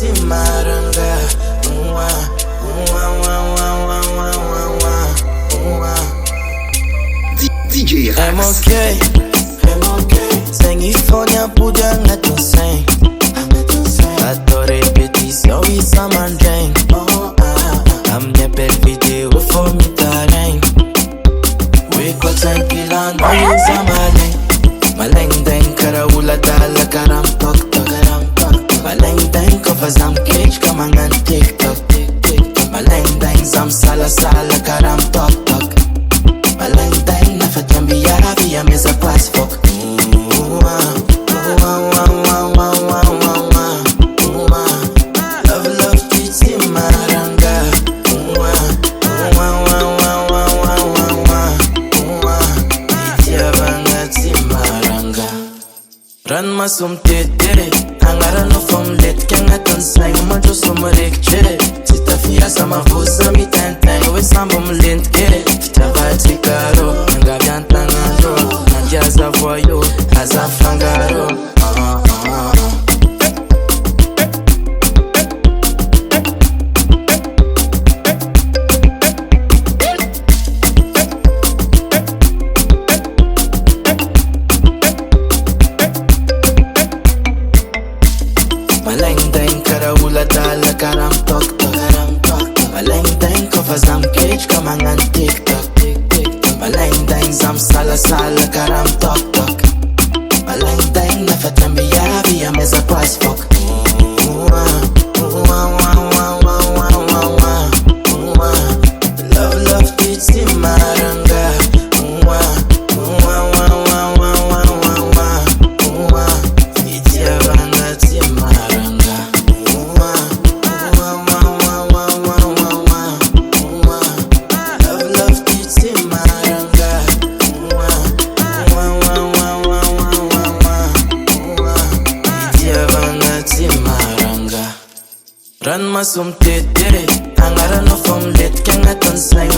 timaranga. DJ RAX. I'm okay. Sem ifonia pudia ngato sem. Ato repetição e samandrem. A minha perfide o fome tarem. We got time kilan no zamaleng. Maleng deng karaula dala karam tok tok. Maleng deng kafazam cage kamangan TikTok. Maleng deng zam sala sala karam tok tok. Maleng deng na fatambia via mesa quase fok. Run masum tetere, angara no fom let kenga ton sai manjo sumarek chere. Tita fia sama voza mi tenten, we sambo mlent kere. Tita vati karo, nga bianta ngaro, nandia za voyo, aza fangaro. Maleng deng karaula dala karam tok tok. Maleng deng kafazam cage kamangan TikTok. Maleng deng zam sala sala karam tok tok. Maleng deng na fatambia via mesa quase fok. Love titi maranga. Run masum tetere, angara no fom let kenga ton sai